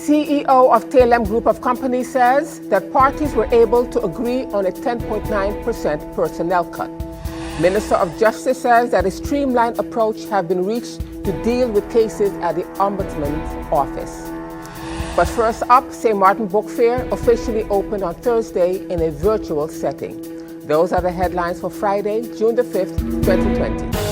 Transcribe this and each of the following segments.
CEO of Talem Group of Companies says that parties were able to agree on a 10.9% personnel cut. Minister of Justice says that a streamlined approach has been reached to deal with cases at the Ombudsman's office. But first up, St. Martin Book Fair officially opened on Thursday in a virtual setting. Those are the headlines for Friday, June the 5th, 2020.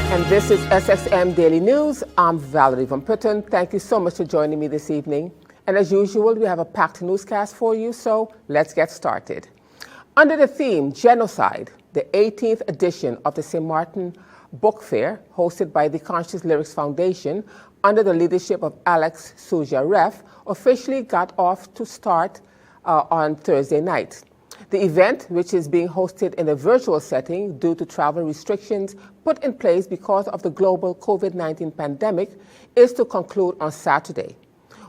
And this is SXM Daily News. I'm Valerie Van Putten. Thank you so much for joining me this evening. And as usual, we have a packed newscast for you, so let's get started. Under the theme Genocide, the 18th edition of the St. Martin Book Fair, hosted by the Conscious Lyrics Foundation under the leadership of Alex Suja Ref, officially got off to start on Thursday night. The event, which is being hosted in a virtual setting due to travel restrictions put in place because of the global COVID-19 pandemic, is to conclude on Saturday.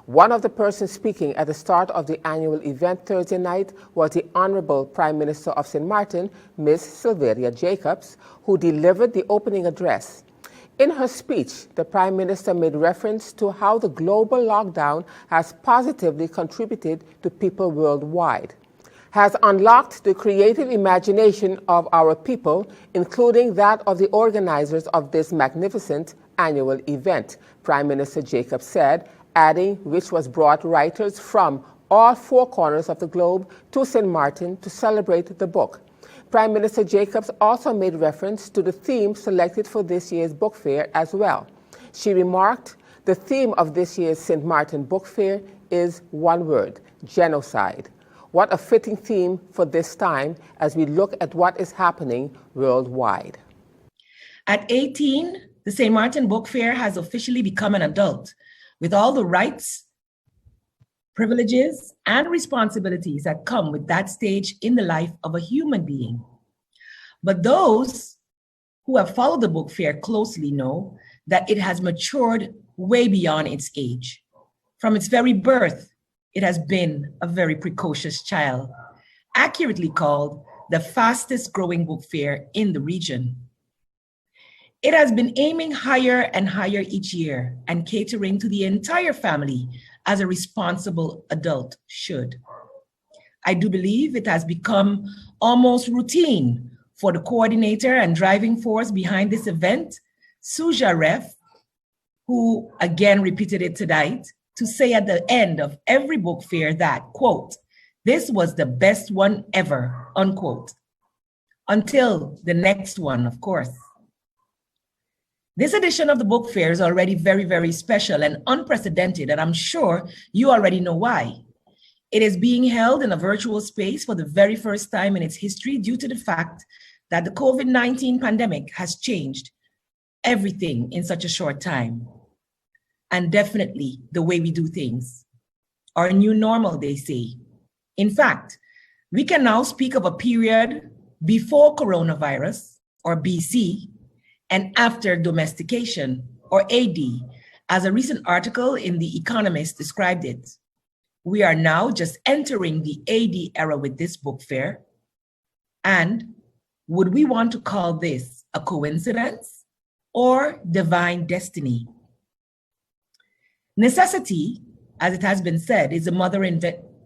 One of the persons speaking at the start of the annual event Thursday night was the Honorable Prime Minister of St. Martin, Ms. Sylvia Jacobs, who delivered the opening address. In her speech, the Prime Minister made reference to how the global lockdown has positively contributed to people worldwide, has unlocked the creative imagination of our people, including that of the organizers of this magnificent annual event, Prime Minister Jacobs said, adding which was brought writers from all four corners of the globe to St. Martin to celebrate the book. Prime Minister Jacobs also made reference to the theme selected for this year's book fair as well. She remarked, the theme of this year's St. Martin Book Fair is one word, genocide. What a fitting theme for this time as we look at what is happening worldwide. At 18, the St. Martin Book Fair has officially become an adult, with all the rights, privileges, and responsibilities that come with that stage in the life of a human being. But those who have followed the book fair closely know that it has matured way beyond its age. From its very birth, it has been a very precocious child, accurately called the fastest growing book fair in the region. It has been aiming higher and higher each year and catering to the entire family as a responsible adult should. I do believe it has become almost routine for the coordinator and driving force behind this event, Suja Ref, who again repeated it tonight, to say at the end of every book fair that, quote, this was the best one ever, unquote, until the next one, of course. This edition of the book fair is already very, very special and unprecedented, and I'm sure you already know why. It is being held in a virtual space for the very first time in its history due to the fact that the COVID-19 pandemic has changed everything in such a short time, and definitely the way we do things. Our new normal, they say. In fact, we can now speak of a period before coronavirus, or BC, and after domestication, or AD, as a recent article in The Economist described it. We are now just entering the AD era with this book fair. And would we want to call this a coincidence or divine destiny? Necessity, as it has been said, is the mother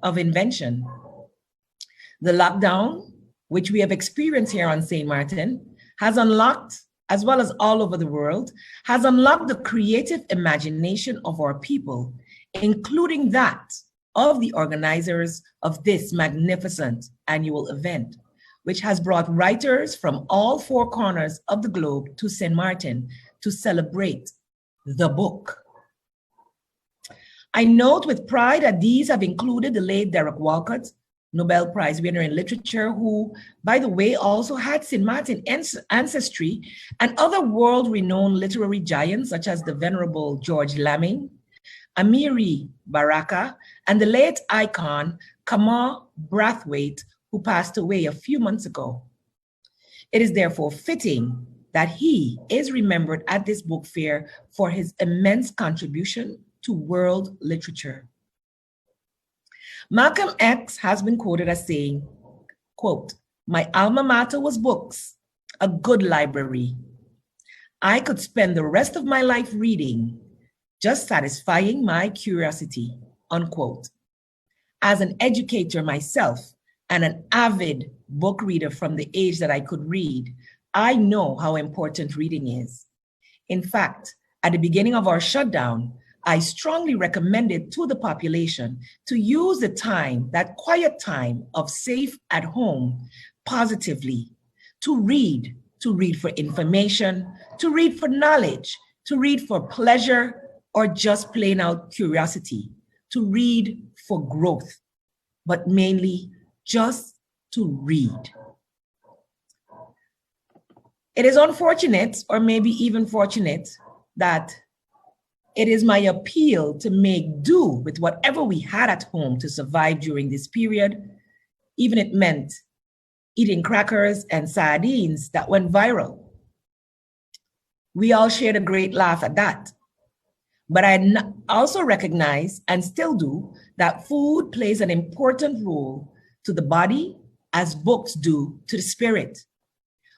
of invention. The lockdown, which we have experienced here on St. Martin, has unlocked, as well as all over the world, has unlocked the creative imagination of our people, including that of the organizers of this magnificent annual event, which has brought writers from all four corners of the globe to St. Martin to celebrate the book. I note with pride that these have included the late Derek Walcott, Nobel Prize winner in literature, who, by the way, also had St. Martin ancestry, and other world-renowned literary giants such as the venerable George Lamming, Amiri Baraka, and the late icon Kamal Brathwaite, who passed away a few months ago. It is therefore fitting that he is remembered at this book fair for his immense contribution to world literature. Malcolm X has been quoted as saying, quote, "My alma mater was books, a good library. I could spend the rest of my life reading, just satisfying my curiosity," unquote. As an educator myself and an avid book reader from the age that I could read, I know how important reading is. In fact, at the beginning of our shutdown, I strongly recommended to the population to use the time, that quiet time of safe at home, positively, to read for information, to read for knowledge, to read for pleasure, or just plain out curiosity, to read for growth, but mainly just to read. It is unfortunate, or maybe even fortunate, that it is my appeal to make do with whatever we had at home to survive during this period, even it meant eating crackers and sardines that went viral. We all shared a great laugh at that. But I also recognize, and still do, that food plays an important role to the body as books do to the spirit.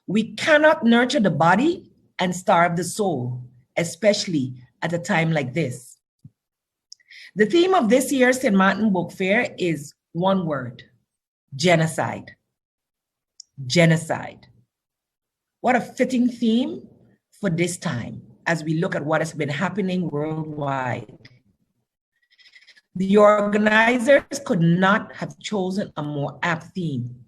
We cannot nurture the body and starve the soul, especially at a time like this. The theme of this year's St. Martin Book Fair is one word: genocide. Genocide. What a fitting theme for this time as we look at what has been happening worldwide. The organizers could not have chosen a more apt theme.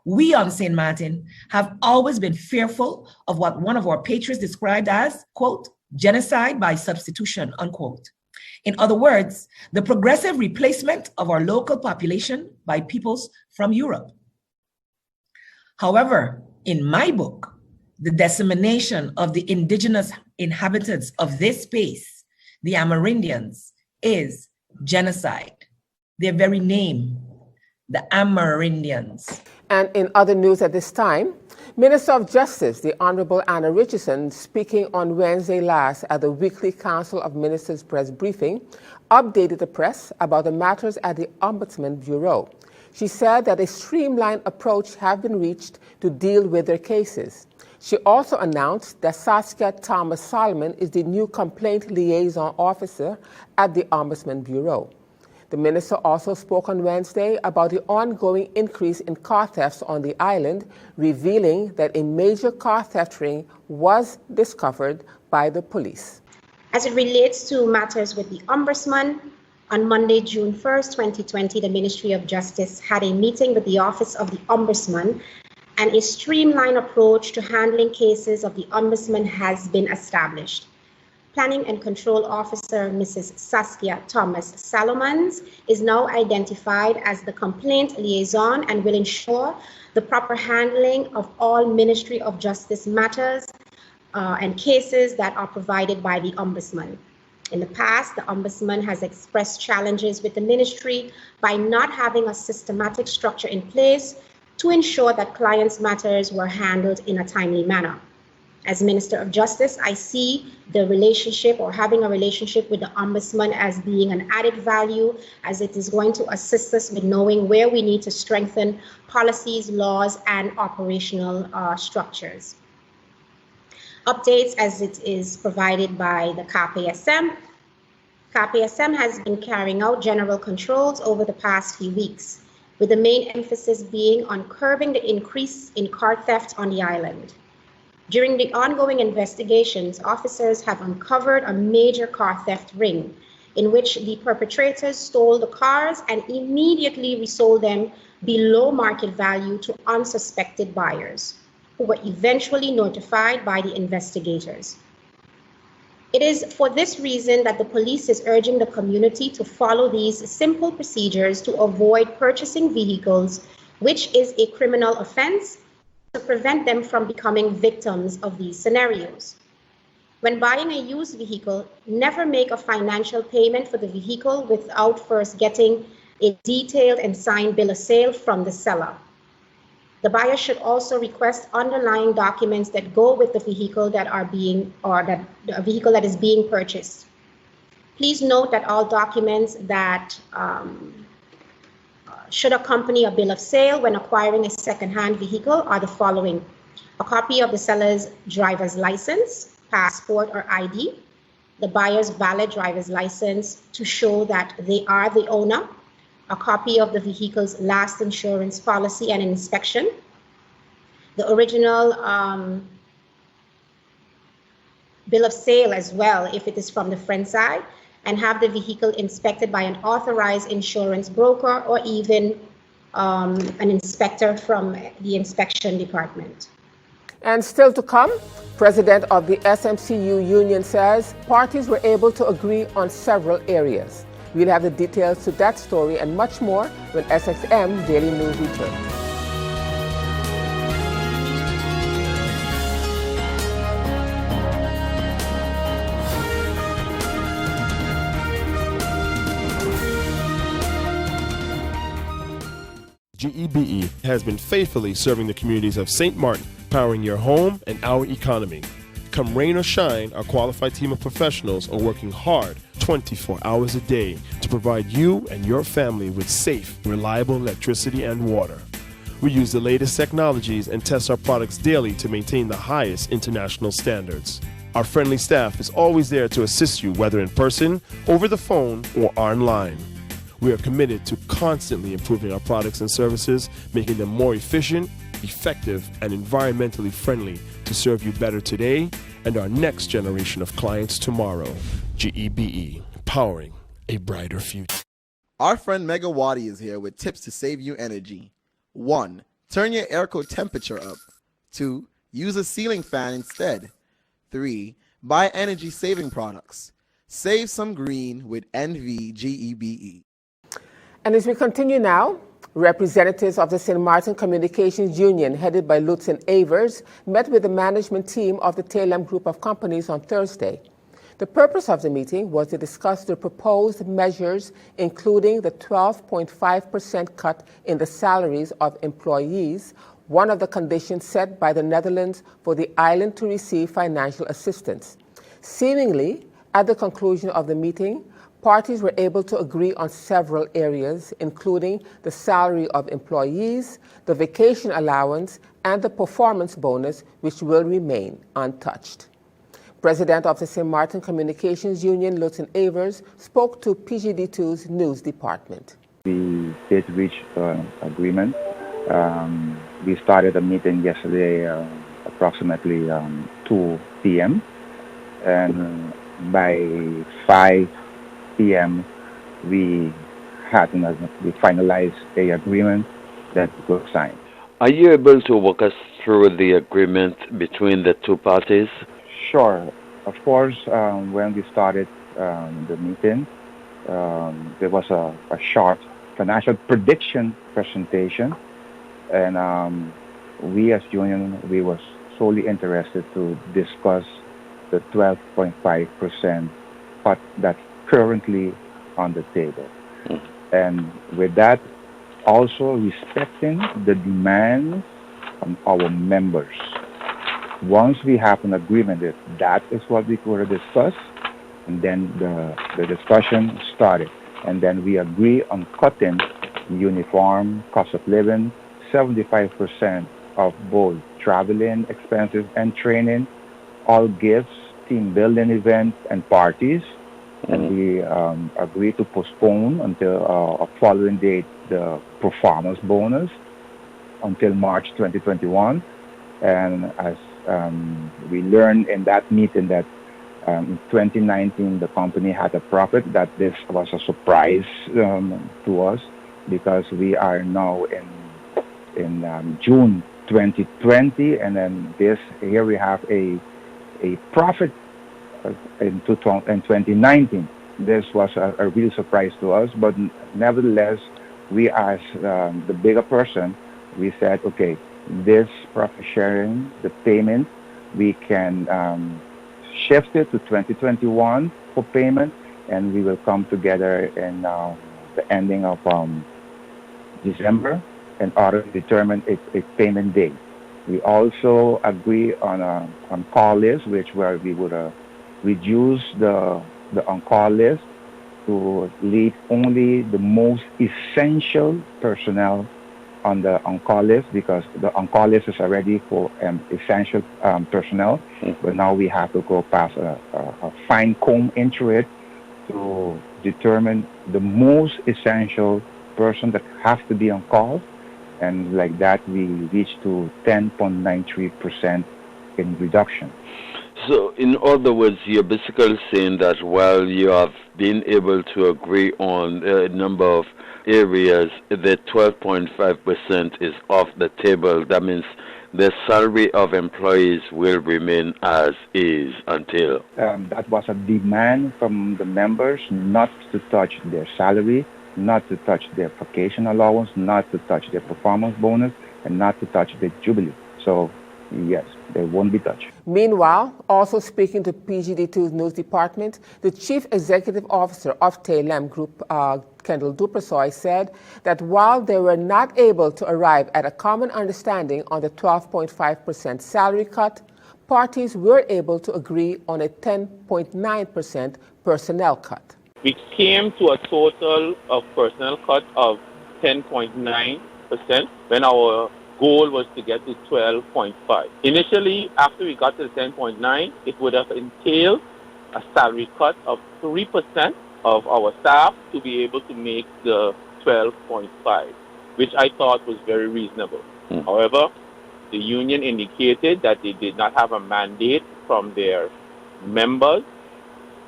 We on St. Martin have always been fearful of what one of our patrons described as, quote, genocide by substitution, unquote. In other words, the progressive replacement of our local population by peoples from Europe. However, in my book, the dissemination of the indigenous inhabitants of this space, the Amerindians, is genocide. Their very name, the Amerindians. And in other news at this time, Minister of Justice, the Honorable Anna Richardson, speaking on Wednesday last at the weekly Council of Ministers press briefing, updated the press about the matters at the Ombudsman Bureau. She said that a streamlined approach has been reached to deal with their cases. She also announced that Saskia Thomas Solomon is the new complaint liaison officer at the Ombudsman Bureau. The minister also spoke on Wednesday about the ongoing increase in car thefts on the island, revealing that a major car theft ring was discovered by the police. As it relates to matters with the Ombudsman, on Monday, June 1st, 2020, the Ministry of Justice had a meeting with the Office of the Ombudsman, and a streamlined approach to handling cases of the Ombudsman has been established. Planning and Control Officer Mrs. Saskia Thomas Salomons is now identified as the complaint liaison and will ensure the proper handling of all Ministry of Justice matters and cases that are provided by the Ombudsman. In the past, the Ombudsman has expressed challenges with the ministry by not having a systematic structure in place to ensure that clients' matters were handled in a timely manner. As Minister of Justice, I see the relationship or having a relationship with the Ombudsman as being an added value, as it is going to assist us with knowing where we need to strengthen policies, laws, and operational structures. Updates as it is provided by the KPSM. KPSM has been carrying out general controls over the past few weeks, with the main emphasis being on curbing the increase in car theft on the island. During the ongoing investigations, officers have uncovered a major car theft ring in which the perpetrators stole the cars and immediately resold them below market value to unsuspected buyers, who were eventually notified by the investigators. It is for this reason that the police is urging the community to follow these simple procedures to avoid purchasing vehicles, which is a criminal offense, to prevent them from becoming victims of these scenarios. When buying a used vehicle, never make a financial payment for the vehicle without first getting a detailed and signed bill of sale from the seller. The buyer should also request underlying documents that go with the vehicle that the vehicle that is being purchased. Please note that all documents that should accompany a bill of sale when acquiring a second-hand vehicle are the following: a copy of the seller's driver's license, passport, or ID, the buyer's valid driver's license to show that they are the owner, a copy of the vehicle's last insurance policy and inspection, the original bill of sale as well, if it is from the front side, and have the vehicle inspected by an authorized insurance broker or even an inspector from the inspection department. And still to come, President of the SMCU union says parties were able to agree on several areas. We'll have the details to that story and much more when SXM Daily News returns. GEBE has been faithfully serving the communities of St. Martin, powering your home and our economy. Come rain or shine, our qualified team of professionals are working hard 24 hours a day to provide you and your family with safe, reliable electricity and water. We use the latest technologies and test our products daily to maintain the highest international standards. Our friendly staff is always there to assist you, whether in person, over the phone, or online. We are committed to constantly improving our products and services, making them more efficient, effective, and environmentally friendly to serve you better today and our next generation of clients tomorrow. GEBE, powering a brighter future. Our friend Megawati is here with tips to save you energy. 1. Turn your airco temperature up. 2. Use a ceiling fan instead. 3. Buy energy-saving products. Save some green with NVGEBE. And as we continue now, representatives of the St. Martin Communications Union, headed by Lutz Avers, met with the management team of the Talem Group of Companies on Thursday. The purpose of the meeting was to discuss the proposed measures, including the 12.5% cut in the salaries of employees, one of the conditions set by the Netherlands for the island to receive financial assistance. Seemingly, at the conclusion of the meeting, parties were able to agree on several areas, including the salary of employees, the vacation allowance, and the performance bonus, which will remain untouched. President of the St. Martin Communications Union, Lutz Avers, spoke to PGD2's news department. We did reach agreement. We started a meeting yesterday approximately 2 p.m. and by 5 p.m. we finalized a agreement that was signed. Are you able to walk us through the agreement between the two parties? Sure. Of course, when we started the meeting, there was a short financial prediction presentation, and we as union, we was solely interested to discuss the 12.5% cut that's currently on the table. And with that, also respecting the demands of our members. Once we have an agreement, that is what we could discuss, and then the discussion started. And then we agree on cutting uniform, cost of living, 75% of both traveling expenses and training, all gifts, team building events, and parties. And we agreed to postpone until a following date the performance bonus until March 2021. And as we learned in that meeting that in 2019 the company had a profit, that this was a surprise to us, because we are now in June 2020, and then here we have a profit in 2019. This was a real surprise to us, but nevertheless, we as the bigger person, we said, okay, this profit sharing, the payment, we can shift it to 2021 for payment, and we will come together in the ending of December in order to determine a payment date. We also agree on call list, where we would reduce the on-call list to leave only the most essential personnel on the on-call list, because the on-call list is already for essential personnel, but now we have to go past a fine comb into it to determine the most essential person that has to be on call, and like that we reach to 10.93% in reduction. So, in other words, you're basically saying that while you have been able to agree on a number of areas, the 12.5% is off the table. That means the salary of employees will remain as is until. That was a demand from the members not to touch their salary, not to touch their vacation allowance, not to touch their performance bonus, and not to touch their jubilee. So, yes, they won't be touched. Meanwhile, also speaking to PGD2's news department, the Chief Executive Officer of TLM Group, Kendall Dupersoy, said that while they were not able to arrive at a common understanding on the 12.5% salary cut, parties were able to agree on a 10.9% personnel cut. We came to a total of personnel cut of 10.9% when our goal was to get to 12.5. Initially, after we got to the 10.9, it would have entailed a salary cut of 3% of our staff to be able to make the 12.5, which I thought was very reasonable. However, the union indicated that they did not have a mandate from their members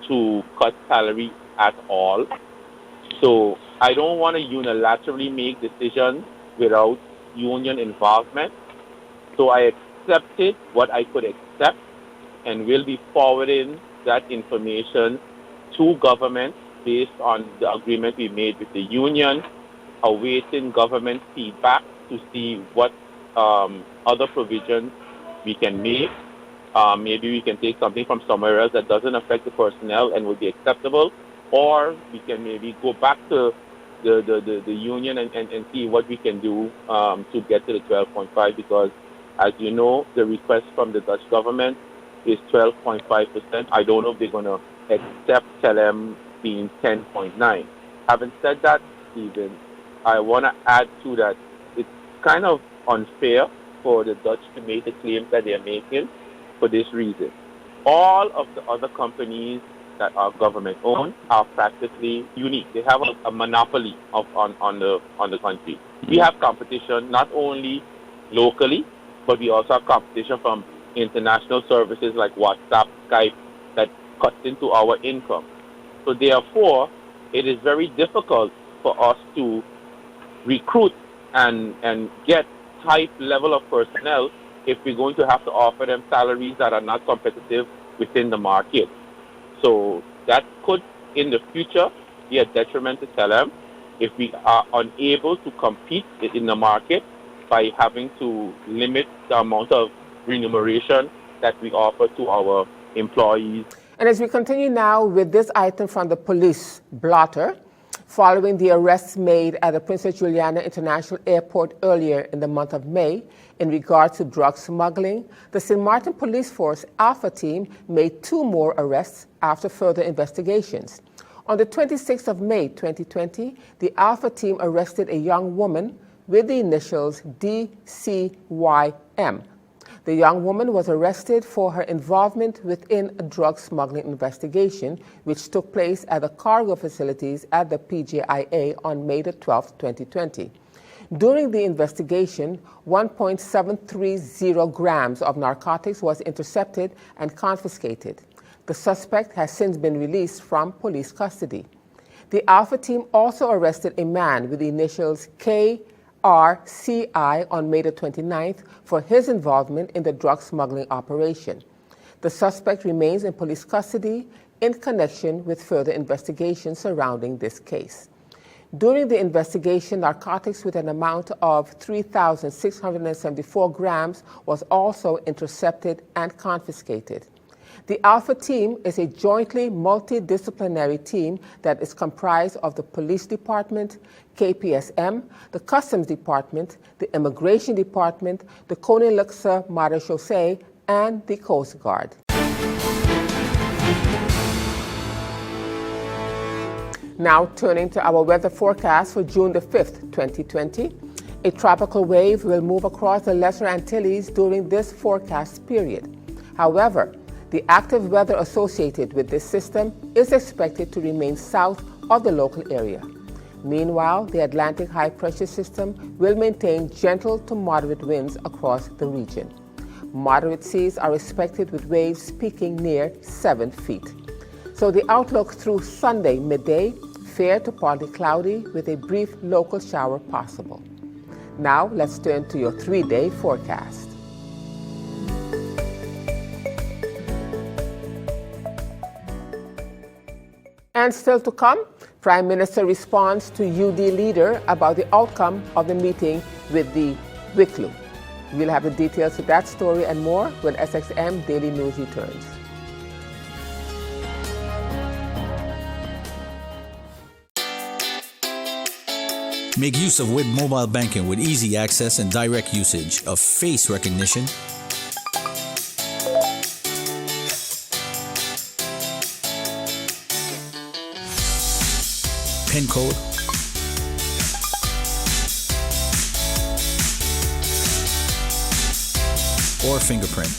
to cut salary at all. So I don't want to unilaterally make decisions without union involvement. So I accepted what I could accept and will be forwarding that information to government based on the agreement we made with the union, awaiting government feedback to see what other provisions we can make. Maybe we can take something from somewhere else that doesn't affect the personnel and will be acceptable, or we can maybe go back to the union and see what we can do to get to the 12.5, because as you know, the request from the Dutch government is 12.5%. I don't know if they're going to accept TLM being 10.9. Having said that, Stephen, I want to add to that, it's kind of unfair for the Dutch to make the claims that they're making for this reason. All of the other companies that are government-owned are practically unique. They have a monopoly on the country. We have competition not only locally, but we also have competition from international services like WhatsApp, Skype, that cuts into our income. So therefore, it is very difficult for us to recruit and get type level of personnel if we're going to have to offer them salaries that are not competitive within the market. So that could, in the future, be a detriment to TLM if we are unable to compete in the market by having to limit the amount of remuneration that we offer to our employees. And as we continue now with this item from the police blotter, following the arrests made at the Princess Juliana International Airport earlier in the month of May in regard to drug smuggling, the St. Martin Police Force Alpha Team made 2 more arrests after further investigations. On the 26th of May 2020, the Alpha Team arrested a young woman with the initials DCYM. The young woman was arrested for her involvement within a drug smuggling investigation, which took place at the cargo facilities at the PJIA on May 12, 2020. During the investigation, 1.730 grams of narcotics was intercepted and confiscated. The suspect has since been released from police custody. The Alpha Team also arrested a man with the initials KRCI on May 29th for his involvement in the drug smuggling operation. The suspect remains in police custody in connection with further investigations surrounding this case. During the investigation, narcotics with an amount of 3,674 grams was also intercepted and confiscated. The Alpha Team is a jointly multidisciplinary team that is comprised of the Police Department, KPSM, the Customs Department, the Immigration Department, the Koninklijke Marechaussee, and the Coast Guard. Now turning to our weather forecast for June the 5th, 2020. A tropical wave will move across the Lesser Antilles during this forecast period. However, the active weather associated with this system is expected to remain south of the local area. Meanwhile, the Atlantic high pressure system will maintain gentle to moderate winds across the region. Moderate seas are expected with waves peaking near 7 feet. So the outlook through Sunday midday, fair to partly cloudy with a brief local shower possible. Now let's turn to your 3-day forecast. And still to come, Prime Minister responds to UD leader about the outcome of the meeting with the WICLU. We'll have the details to that story and more when SXM Daily News returns. Make use of WIB mobile banking with easy access and direct usage of face recognition, PIN code, or fingerprint.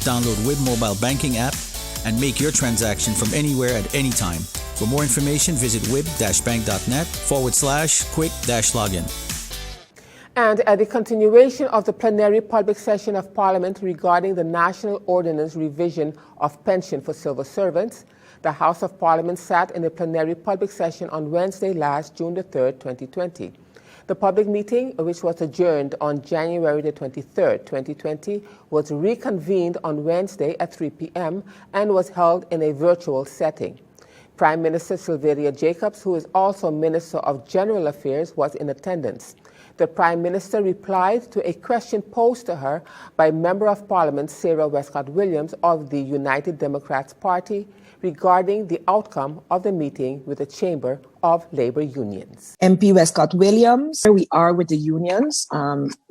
Download WIB mobile banking app and make your transaction from anywhere at any time. For more information, visit wib-bank.net/quick-login. And at the continuation of the plenary public session of Parliament regarding the National Ordinance revision of pension for civil servants, the House of Parliament sat in a plenary public session on Wednesday last, June the 3rd, 2020. The public meeting, which was adjourned on January the 23rd, 2020, was reconvened on Wednesday at 3 p.m. and was held in a virtual setting. Prime Minister Sylvia Jacobs, who is also Minister of General Affairs, was in attendance. The Prime Minister replied to a question posed to her by Member of Parliament Sarah Westcott Williams of the United Democrats Party regarding the outcome of the meeting with the Chamber of Labour Unions. MP Westcott Williams, where we are with the unions.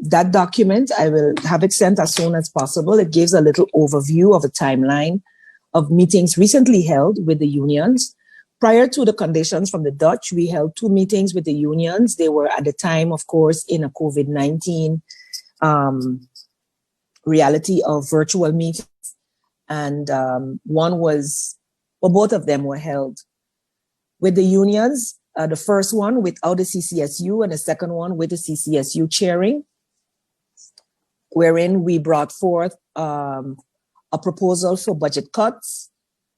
That document, I will have it sent as soon as possible. It gives a little overview of a timeline of meetings recently held with the unions. Prior to the conditions from the Dutch, we held 2 meetings with the unions. They were at the time, of course, in a COVID-19 reality of virtual meetings. And both of them were held with the unions. The first one without the CCSU and the second one with the CCSU chairing, wherein we brought forth a proposal for budget cuts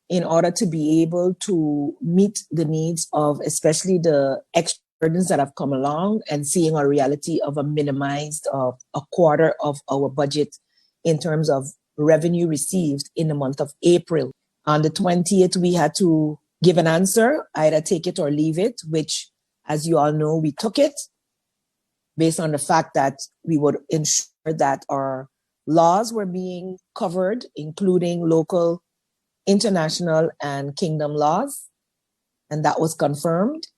in order to be able to meet the needs of especially the extra burdens that have come along and seeing a reality of a minimized a quarter of our budget in terms of revenue received in the month of April. On the 20th, we had to give an answer, either take it or leave it, which, as you all know, we took it based on the fact that we would ensure that our laws were being covered, including local, international, and kingdom laws, and that was confirmed.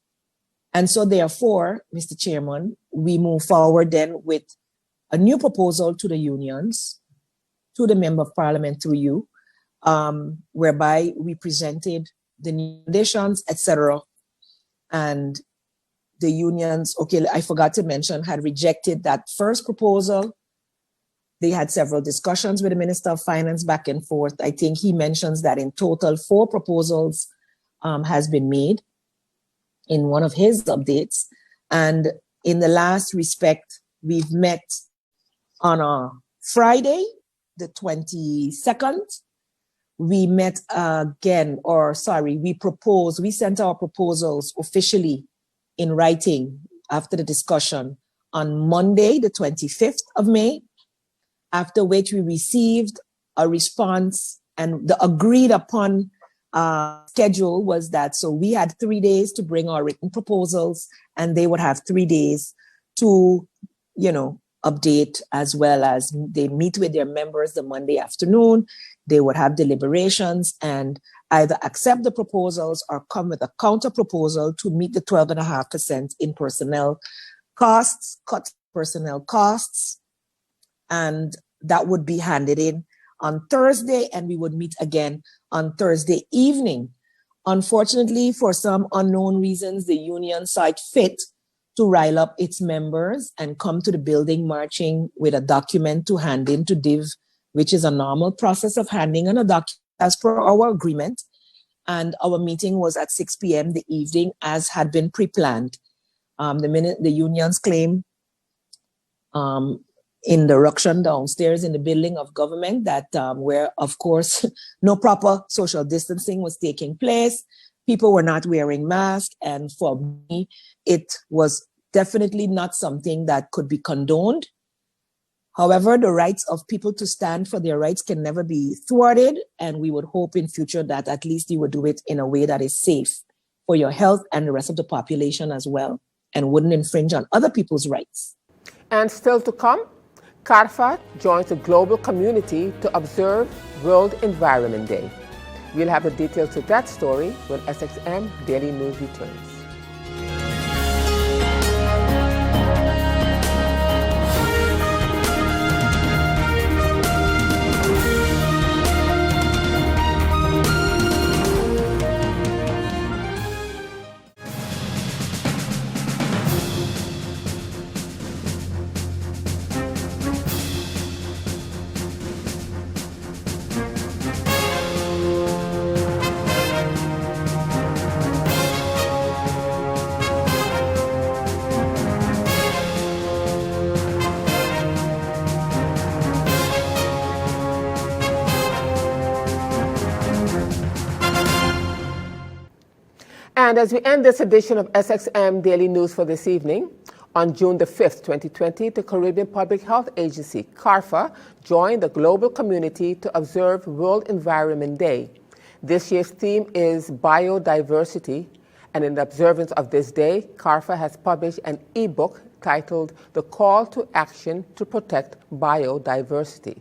And so therefore, Mr. Chairman, we move forward then with a new proposal to the unions, to the Member of Parliament through you, whereby we presented the new conditions, etc. And the unions, okay, I forgot to mention, had rejected that first proposal. They had several discussions with the Minister of Finance back and forth. I think he mentions that in total 4 proposals has been made in one of his updates. And in the last respect, we've met on a Friday, the 22nd. We met we sent our proposals officially in writing after the discussion on Monday, the 25th of May. After which we received a response, and the agreed upon schedule was that, so we had 3 days to bring our written proposals, and they would have 3 days to, update, as well as they meet with their members the Monday afternoon. They would have deliberations and either accept the proposals or come with a counter proposal to meet the 12.5% in personnel costs, cut personnel costs. And that would be handed in on Thursday, and we would meet again on Thursday evening. Unfortunately, for some unknown reasons, the union saw fit to rile up its members and come to the building marching with a document to hand in to DIV, which is a normal process of handing in a document as per our agreement. And our meeting was at 6 p.m. the evening, as had been pre-planned. The unions claim in the ruction downstairs in the building of government that where, of course, no proper social distancing was taking place. People were not wearing masks. And for me, it was definitely not something that could be condoned. However, the rights of people to stand for their rights can never be thwarted. And we would hope in future that at least you would do it in a way that is safe for your health and the rest of the population as well, and wouldn't infringe on other people's rights. And still to come, CARFA joins the global community to observe World Environment Day. We'll have the details to that story when SXM Daily News returns. And as we end this edition of SXM Daily News for this evening, on June the 5th, 2020, the Caribbean Public Health Agency, CARFA, joined the global community to observe World Environment Day. This year's theme is biodiversity, and in observance of this day, CARFA has published an e-book titled The Call to Action to Protect Biodiversity.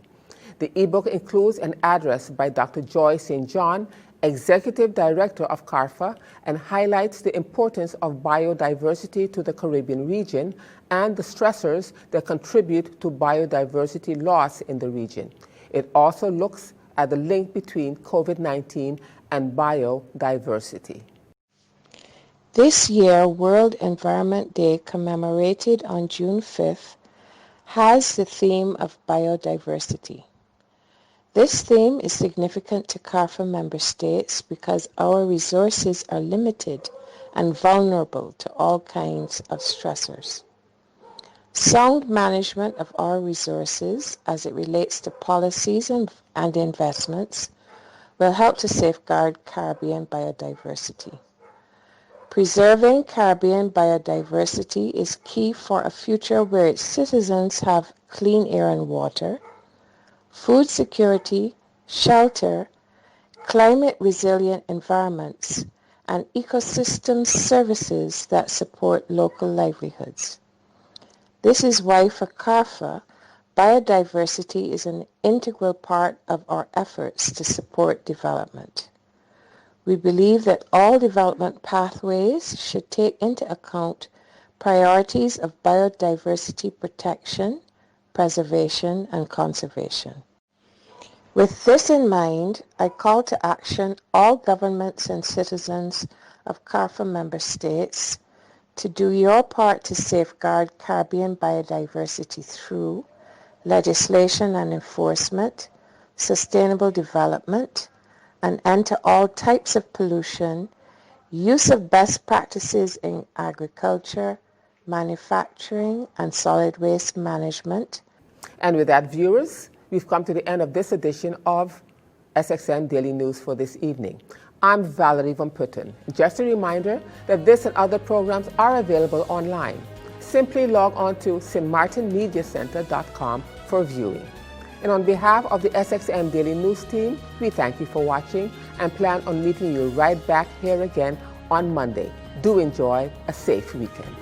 The e-book includes an address by Dr. Joy St. John, Executive Director of CARFA, and highlights the importance of biodiversity to the Caribbean region and the stressors that contribute to biodiversity loss in the region. It also looks at the link between COVID-19 and biodiversity. This year, World Environment Day, commemorated on June 5th, has the theme of biodiversity. This theme is significant to CARFA member states because our resources are limited and vulnerable to all kinds of stressors. Sound management of our resources as it relates to policies and investments will help to safeguard Caribbean biodiversity. Preserving Caribbean biodiversity is key for a future where its citizens have clean air and water, food security, shelter, climate-resilient environments, and ecosystem services that support local livelihoods. This is why for CARFA, biodiversity is an integral part of our efforts to support development. We believe that all development pathways should take into account priorities of biodiversity protection, preservation, and conservation. With this in mind, I call to action all governments and citizens of CARFA member states to do your part to safeguard Caribbean biodiversity through legislation and enforcement, sustainable development, an end to all types of pollution, use of best practices in agriculture, manufacturing, and solid waste management. And with that, viewers, we've come to the end of this edition of SXM Daily News for this evening. I'm Valerie Van Putten. Just a reminder that this and other programs are available online. Simply log on to stmartinmediacenter.com for viewing. And on behalf of the SXM Daily News team, we thank you for watching and plan on meeting you right back here again on Monday. Do enjoy a safe weekend.